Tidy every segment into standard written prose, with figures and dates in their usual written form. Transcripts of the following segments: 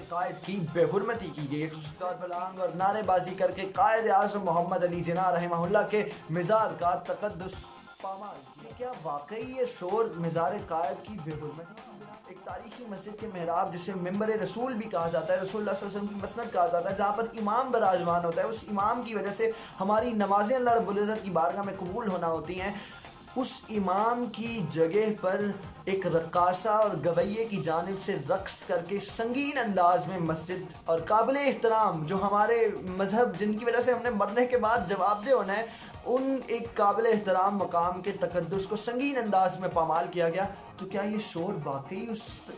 कायद की बेहुरमती की गई एक और नारेबाजी करके कायद आज़म मोहम्मद अली जिन्ना रहमहुल्लाह के मिज़ार का तकद्दुस पामाल किया। क्या वाकई ये शोर मिज़ार कायद की बेहुरमती की? एक तारीखी मस्जिद के मेहराब जिसे मिंबर रसूल भी कहा जाता है, रसूलुल्लाह सल्लल्लाहु अलैहि वसल्लम की मसनद कहा जाता है, जहाँ पर इमाम बराजमान होता है, उस इमाम की वजह से हमारी नमाजें अल्लाह रब्बुल इज़्ज़त की बारगाह में कबूल होना होती हैं। उस इमाम की जगह पर एक रक्कासा और गवैये की जानिब से रक्स करके संगीन अंदाज में मस्जिद और काबिल एहतराम जो हमारे मज़हब जिनकी वजह से हमने मरने के बाद जवाबदेह होना है, उन एक काबिल एहतराम मकाम के तकद्दुस को संगीन अंदाज में पामाल किया गया। तो क्या ये शोर वाकई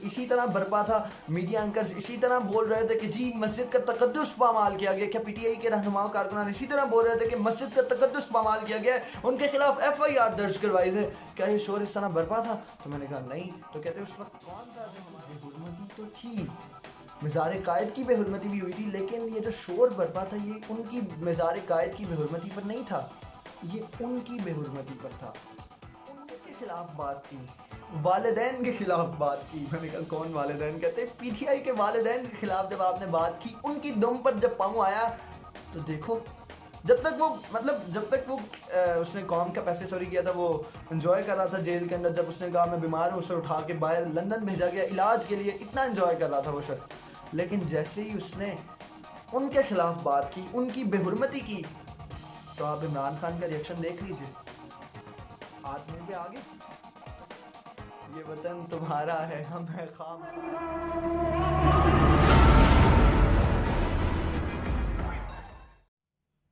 इसी तरह बरपा था? मीडिया एंकर्स इसी तरह बोल रहे थे कि जी मस्जिद का तकद्दुस पामाल किया गया। क्या पीटीआई के रहनुमाओं कारकुनान इसी तरह बोल रहे थे कि मस्जिद का तकद्दुस पामाल किया गया, उनके खिलाफ FIR दर्ज करवाई थे? क्या ये शोर इस तरह बरपा था? तो मैंने कहा नहीं। तो कहते उस वक्त कौन था? बेहुरमती तो थी, मिज़ार कायद की बेहुरमती भी हुई थी, लेकिन ये जो शोर बरपा था ये उनकी मिज़ार कायद की बेहुरमती पर नहीं था, ये उनकी बेहुरमती पर था। उनके खिलाफ बात की, वालिदैन के खिलाफ बात की। मैंने कहा कौन वालिदैन? कहते PTI के वालिदैन के खिलाफ जब आपने बात की, उनकी दुम पर जब पाँव आया तो देखो, जब तक वो उसने कौम का पैसे चोरी किया था, वो एंजॉय कर रहा था जेल के अंदर। जब उसने कहा मैं बीमार हूँ, उसे उठा के बाहर लंदन भेजा गया इलाज के लिए, इतना एंजॉय कर रहा था वो शख्स। लेकिन जैसे ही उसने उनके खिलाफ बात की, उनकी बेहुरमती की, तो आप इमरान खान का रिएक्शन देख लीजिए। हाथ में पे आगे, ये वतन तुम्हारा है, हम है खाम।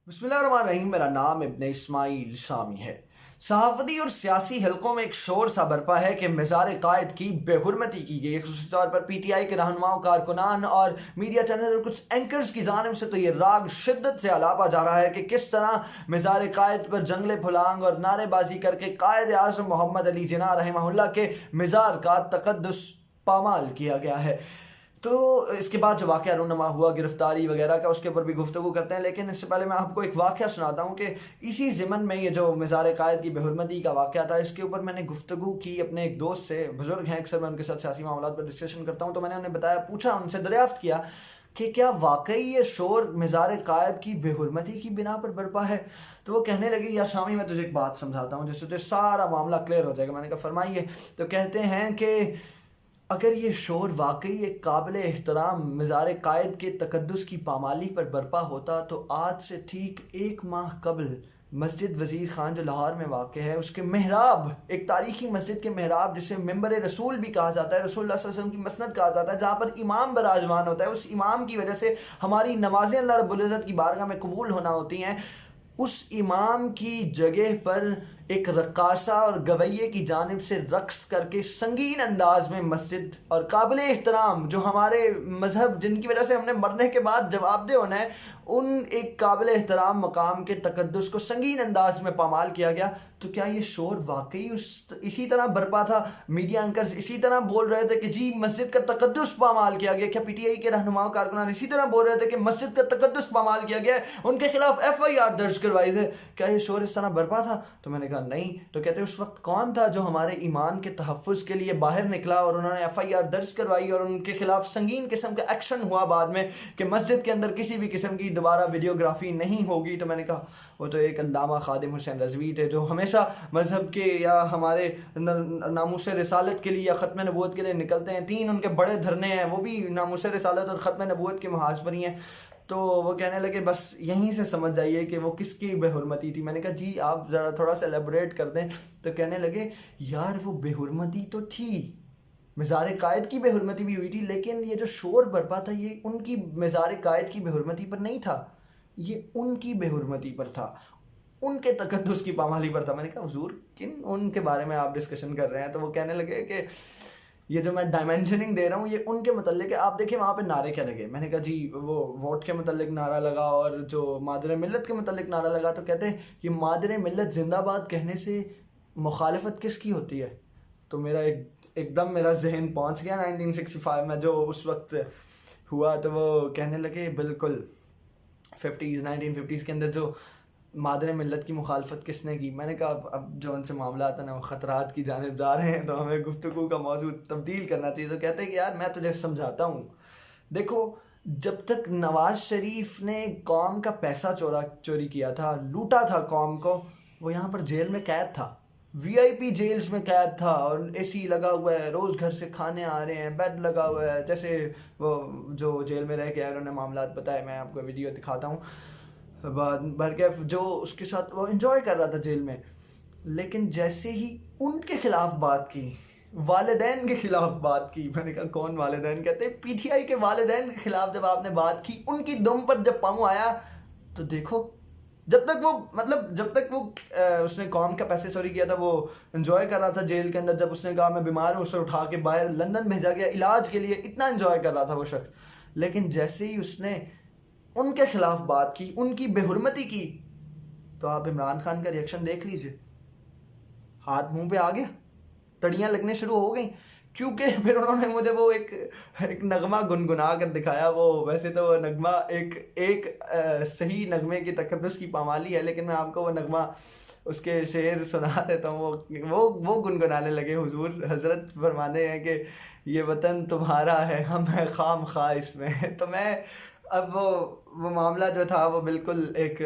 बिस्मिल्लाहिर्रहमानिर्रहीम। मेरा नाम इब्न इस्माइल शामी है। सहाफ़ती और सियासी हलकों में एक शोर सा बरपा है कि मिज़ार कायद की बेहुरमती की गई। ख़ुसूसी तौर पर PTI के रहनुमाओं, कारकुनान और मीडिया चैनल और कुछ एंकर्स की जानिब से तो ये राग शिद्दत से अलापा जा रहा है कि किस तरह मिज़ार कायद पर जंगले फुलांग और नारेबाजी करके कायद आज़म मोहम्मद अली जिन्ना रहमहुल्लाह के मिज़ार का तकद्दुस पामाल किया गया है। तो इसके बाद जो वाक़या रूनमा हुआ गिरफ्तारी वगैरह का, उसके ऊपर भी गुफ्तगू करते हैं। लेकिन इससे पहले मैं आपको एक वाक़या सुनाता हूँ कि इसी ज़िमन में ये जो मिज़ार कायद की बेहुरमती का वाक़या था, इसके ऊपर मैंने गुफ्तगू की अपने एक दोस्त से। बुज़ुर्ग हैं, अक्सर मैं उनके साथ सियासी मामलों पर डिस्कशन करता हूँ। तो मैंने उन्हें बताया, पूछा, उनसे दरियाफ़्त किया कि क्या वाकई ये शोर मिज़ार कायद की बेहुरमती की बिना पर बरपा है? तो वो कहने लगे, या शामी मैं तुझे एक बात समझाता हूँ जिससे तुझे सारा मामला क्लियर हो जाएगा। मैंने कहा फरमाइए। तो कहते हैं कि अगर ये शोर वाकई एक काबिल एहतराम मिज़ार कायद के तकद्दुस की पामाली पर बरपा होता, तो आज से ठीक 1 माह कबल मस्जिद वज़ीर ख़ान जो लाहौर में वाक़ है, उसके मेहराब, एक तारीखी मस्जिद के मेहराब जिसे मिंबर रसूल भी कहा जाता है, रसूलुल्लाह सल्लल्लाहु अलैहि वसल्लम की मसनद कहा जाता है, जहाँ पर इमाम बराजमान होता है, उस इमाम की वजह से हमारी नमाजें अल्लाह रब्बुल इज़्ज़त की बारगाह में कबूल होना होती हैं। उस इमाम की जगह पर एक रक्कासा और गवैये की जानिब से रक्स करके संगीन अंदाज में मस्जिद और काबिल एहतराम जो हमारे मज़हब जिनकी वजह से हमने मरने के बाद जवाबदेह होना है, उन एक काबिल एहतराम मकाम के तकद्दुस को संगीन अंदाज में पामाल किया गया। तो क्या ये शोर वाकई इसी तरह बरपा था? मीडिया एंकर्स इसी तरह बोल रहे थे कि जी मस्जिद का तकद्दुस पामाल किया गया। क्या PTI के रहनुमाओं, कारकुनान इसी तरह बोल रहे थे कि मस्जिद का तकद्दुस पामाल किया गया, उनके खिलाफ FIR दर्ज करवाई थे? क्या ये शोर इस तरह बरपा था? तो मैंने कहा नहीं। तो कहते उस वक्त कौन था जो हमारे ईमान के तहफ़्फ़ुज़ के लिए बाहर निकला और उन्होंने FIR दर्ज करवाई और उनके खिलाफ संगीन किस्म का एक्शन हुआ बाद में कि मस्जिद के अंदर किसी भी किस्म की दोबारा वीडियोग्राफी नहीं होगी? तो मैंने कहा वो तो एक अल्लामा खादिम हुसैन रज़वी थे जो हमेशा मज़हब के या हमारे नामूस रिसालत के लिए या ख़त्म नबूवत के लिए निकलते हैं। 3 उनके बड़े धरने हैं, वो भी नामूस रिसालत और ख़त्म नबूवत के महाज पर ही हैं। तो वो कहने लगे बस यहीं से समझ जाइए कि वो किसकी बेहुरमती थी। मैंने कहा जी आप ज़रा थोड़ा सा एलेबोरेट कर दें। तो कहने लगे यार वो बेहुरमती तो थी, मिज़ार कायद की बेहुरमती भी हुई थी, लेकिन ये जो शोर बरपा था ये उनकी मिज़ार कायद की बेहुरमती पर नहीं था, ये उनकी बेहुरमती पर था, उनके तकद्दुस की पामाली पर था। मैंने कहा हुजूर किन उनके बारे में आप डिस्कशन कर रहे हैं? तो वो कहने लगे कि ये जो मैं डायमेंशनिंग दे रहा हूँ ये उनके मतलब है। आप देखिए वहाँ पे नारे क्या लगे। मैंने कहा जी वो वोट के मतलब नारा लगा और जो मादर मिल्लत के मतलब नारा लगा। तो कहते हैं कि मादर मिल्लत जिंदाबाद कहने से मुखालफत किसकी होती है? तो मेरा एकदम मेरा जहन पहुँच गया 1965 में जो उस वक्त हुआ। तो वो कहने लगे बिल्कुल 1950s के अंदर जो मादर मिल्लत की मुखालफत किसने की। मैंने कहा अब जो उनसे मामला आता ना वो ख़तरात की जानिब जा रहे हैं, तो हमें गुफ्तगू का मौजू तब्दील करना चाहिए। तो कहते हैं कि यार मैं तुझे समझाता हूँ, देखो जब तक नवाज शरीफ ने कौम का पैसा चोरी किया था, लूटा था कौम को, वो यहाँ पर जेल में कैद था, वीआईपी जेल्स में कैद था, और एसी लगा हुआ है, रोज़ घर से खाने आ रहे हैं, बेड लगा हुआ है। जैसे वो जो जेल में रह के आए उन्होंने मामला बताए, मैं आपको वीडियो दिखाता हूँ। भर के जो उसके साथ वो एंजॉय कर रहा था जेल में, लेकिन जैसे ही उनके खिलाफ बात की, वालिदैन के खिलाफ बात की, मैंने कहा कौन वालिदैन? कहते हैं पीटीआई के वालिदैन के खिलाफ जब आपने बात की, उनकी दुम पर जब पाँव आया, तो देखो जब तक वो उसने कौम का पैसे चोरी किया था, वो एंजॉय कर रहा था जेल के अंदर। जब उसने कहा मैं बीमार हूँ, उसे उठा के बाहर लंदन भेजा गया इलाज के लिए, इतना एंजॉय कर रहा था वो शख्स। लेकिन जैसे ही उसने उनके खिलाफ बात की, उनकी बेहुरमती की, तो आप इमरान खान का रिएक्शन देख लीजिए, हाथ मुंह पे आ गया, तड़ियाँ लगने शुरू हो गई। क्योंकि फिर उन्होंने मुझे वो एक नगमा गुनगुना कर दिखाया। वो वैसे तो वो नगमा एक सही नगमे की तकद्दुस की पामाली है, लेकिन मैं आपको वो नगमा उसके शेर सुना देता हूँ। वो गुनगुनाने लगे, हुजूर हजरत फरमाने हैं कि ये वतन तुम्हारा है, हम हैं खाम खा इसमें। तो मैं अब वो मामला जो था वो बिल्कुल एक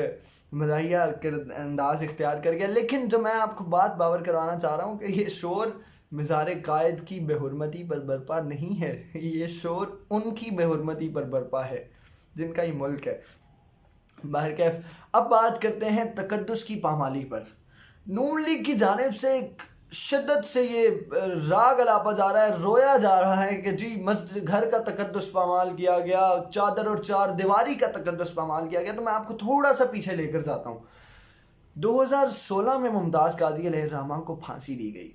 मज़ाहिया अंदाज इख्तियार कर गया। लेकिन जो मैं आपको बात बावर करवाना चाह रहा हूँ कि ये शोर मज़ार कायद की बेहुरमती पर बरपा नहीं है, ये शोर उनकी बेहुरमती पर बरपा है जिनका ये मुल्क है। बहरकैफ अब बात करते हैं तकद्दुस की पामाली पर। नून लीग की जानिब से शिद्दत से ये राग अलापा जा रहा है, रोया जा रहा है कि जी मस्जिद घर का तकद्दुस पामाल किया गया, चादर और चार दीवारी का तकद्दुस पामाल किया गया। तो मैं आपको थोड़ा सा पीछे लेकर जाता हूँ। 2016 में मुमताज़ कादरी अलैहिर्रहमा को फांसी दी गई,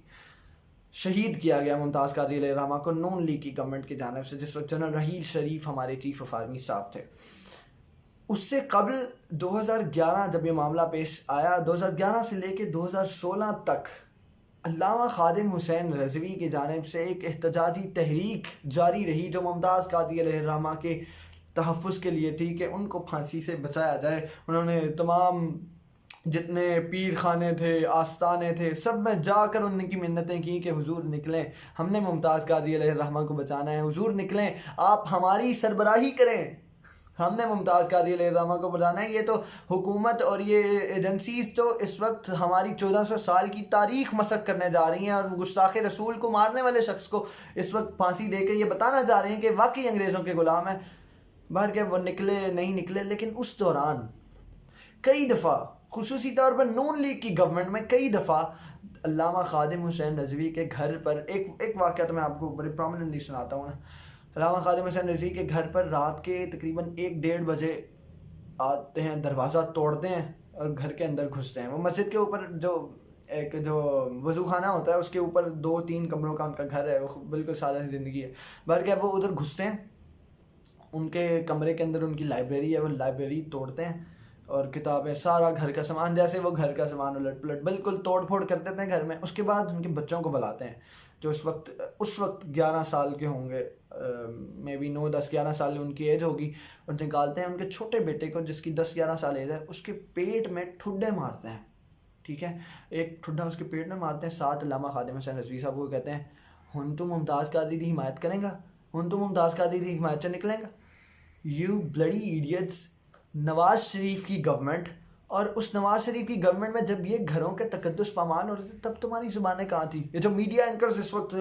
शहीद किया गया मुमताज़ कादरी अलैहिर्रहमा को नून लीग की गवर्नमेंट की जानिब से, जिस वक्त जनरल रहील शरीफ हमारे चीफ ऑफ आर्मी स्टाफ थे। उससे कबल 2011 जब ये मामला पेश आया, 2011 से लेके 2016 तक अल्लामा खादिम हुसैन रज़वी की जानिब से एक एहतजाजी तहरीक जारी रही, जो मुमताज़ कादरी अलैहिर्रहमा के तहफ़्फ़ुज़ के लिए थी कि उनको फांसी से बचाया जाए। उन्होंने तमाम जितने पीर खाने थे, आस्थाने थे, सब में जाकर उनकी मिन्नतें की कि हुजूर निकलें, हमने मुमताज़ कादरी अलैहिर्रहमा को बचाना है, हुजूर निकलें, आप हमारी सरबराही करें, हमने मुमताज़ कादरी अलैहिर्रहमा को बचाना है। ये तो हुकूमत और ये एजेंसीज़ तो इस वक्त हमारी 1400 साल की तारीख मसक करने जा रही हैं, और गुस्ताखे रसूल को मारने वाले शख्स को इस वक्त फांसी दे के ये बताना जा रहे हैं कि वाकई अंग्रेज़ों के ग़ुलाम हैं। बाहर के वो निकले नहीं निकले, लेकिन उस दौरान कई दफ़ा खुसूसी तौर पर नून लीग की गवर्नमेंट में कई दफ़ा अल्लामा खादिम हुसैन रज़वी के घर पर एक वाक़या तो मैं आपको बड़े प्रोमिनेंटली सुनाता हूँ ना। अल्लामा खादिम हुसैन रज़वी के घर पर रात के तकरीबन 1-1:30 बजे आते हैं, दरवाज़ा तोड़ते हैं और घर के अंदर घुसते हैं। वो मस्जिद के ऊपर जो वज़ू खाना होता है उसके ऊपर 2-3 कमरों का उनका घर है, वो बिल्कुल सादा सी ज़िंदगी है। बल्कि वो उधर घुसते हैं, उनके कमरे के अंदर उनकी लाइब्रेरी है, वो लाइब्रेरी तोड़ते हैं और किताबें, सारा घर का सामान, जैसे वो घर का सामान उलट पुलट बिल्कुल तोड़ फोड़ कर देते हैं घर में। उसके बाद उनके बच्चों को बुलाते हैं जो उस वक्त 11 साल के होंगे, मे बी 9-10-11 साल उनकी एज होगी, और निकालते हैं उनके छोटे बेटे को जिसकी 10-11 साल एज है, उसके पेट में ठुड्डे मारते हैं। ठीक है, एक ठुड्डा उसके पेट में मारते हैं। साथ अल्लामा खादिम हुसैन रज़वी साहब को कहते हैं, हुन तो मुमताज़ कादरी की हिमायत करेंगा, हुन तो मुमताज़ कादरी की हिमायत से निकलेंगा। You bloody idiots. Nawaz Sharif की गवर्नमेंट, और उस नवाज शरीफ की गवर्नमेंट में जब ये घरों के तकद्दुस पामान हो रहे थे, तब तुम्हारी ज़ुबानें कहाँ थी? ये जो मीडिया एंकर्स इस वक्त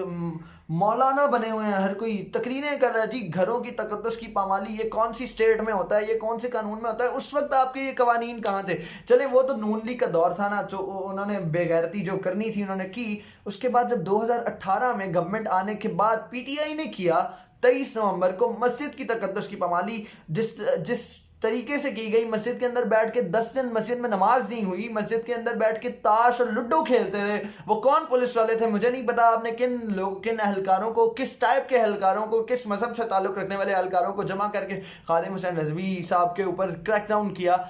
मौलाना बने हुए हैं, हर कोई तकरीरें कर रहा है जी घरों की तकद्दुस की पामाली, ये कौन सी स्टेट में होता है, ये कौन से कानून में होता है? उस वक्त आपके ये कवानीन कहाँ थे? चले वो तो नून लीग का दौर था ना, जो उन्होंने बेगैरती जो करनी थी उन्होंने की। उसके बाद जब 2018 में गवर्नमेंट आने के बाद पीटीआई ने किया, 23 नवंबर को मस्जिद की तकद्दुस की पामाली जिस तरीके से की गई, मस्जिद के अंदर बैठ के 10 दिन मस्जिद में नमाज नहीं हुई, मस्जिद के अंदर बैठ के ताश और लूडो खेलते रहे। वो कौन पुलिस वाले थे मुझे नहीं पता, आपने किन अहलकारों को, किस टाइप के अहलकारों को, किस मजहब से ताल्लुक़ रखने वाले अहलकारों को जमा करके खादिम हुसैन रज़वी साहब के ऊपर क्रैकडाउन किया,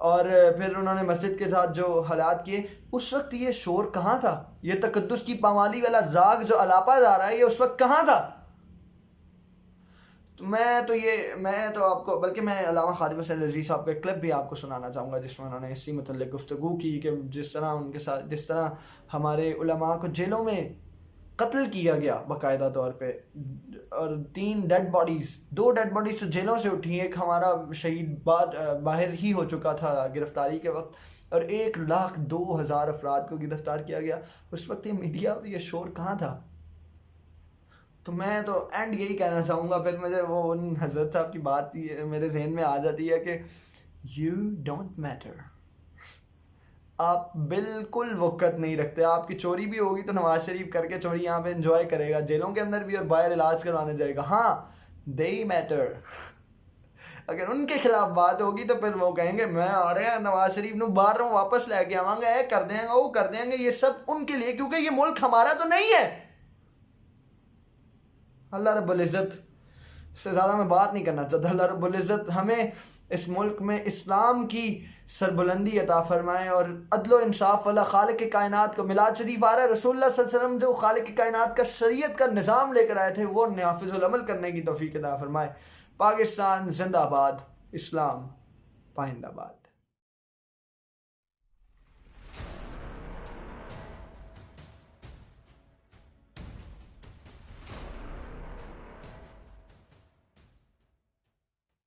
और फिर उन्होंने मस्जिद के साथ जो हालात किए। उस वक्त ये शोर कहाँ था? ये तकद्दुस की पामाली वाला राग जो अलापा जा रहा है, ये उस वक्त कहाँ था? तो मैं तो आपको, बल्कि मैं अल्लामा खालिद हुसैन रिजवी साहब का क्लिप भी आपको सुनाना चाहूँगा जिसमें उन्होंने इसी मतलब गुफ्तगू की कि जिस तरह उनके साथ, जिस तरह हमारे उलमा को जेलों में कत्ल किया गया बाकायदा तौर पे, और 2 डेड बॉडीज तो जेलों से उठी। एक हमारा शहीद बाहर ही हो चुका था गिरफ्तारी के वक्त, और 1,02,000 अफराद को गिरफ्तार किया गया। उस वक्त ये मीडिया और ये शोर कहाँ था? तो मैं तो एंड यही कहना चाहूँगा, फिर मुझे वो उन हजरत साहब की बात ही मेरे जहन में आ जाती है कि यू डोंट मैटर, आप बिल्कुल वक़्त नहीं रखते। आपकी चोरी भी होगी तो नवाज शरीफ करके चोरी यहाँ पे एंजॉय करेगा, जेलों के अंदर भी, और बाहर इलाज करवाने जाएगा। हाँ, दे मैटर। अगर उनके खिलाफ बात होगी तो फिर वो कहेंगे मैं आ रहे हैं नवाज शरीफ ਨੂੰ बाहर वापस लेके आवांगे, ऐ कर देंगे, वो कर देंगे। ये सब उनके लिए, क्योंकि ये मुल्क हमारा तो नहीं है। अल्लाह रब्बुल इज़्ज़त से ज़्यादा मैं बात नहीं करना चाहता। अल्लाह रब्बुल इज़्ज़त हमें इस मुल्क में इस्लाम की सरबुलंदी अता फरमाए और अदल इंसाफ वाला खालिक कायनात को। मिलाद शरीफ आ रहा है, रसूलुल्लाह सल्लल्लाहु अलैहि वसल्लम जो खालिक कायनात का शरीयत का निज़ाम लेकर आए थे वो नाफिजुल अमल करने की तौफीक अता फरमाए। पाकिस्तान जिंदाबाद, इस्लाम पाइंदाबाद।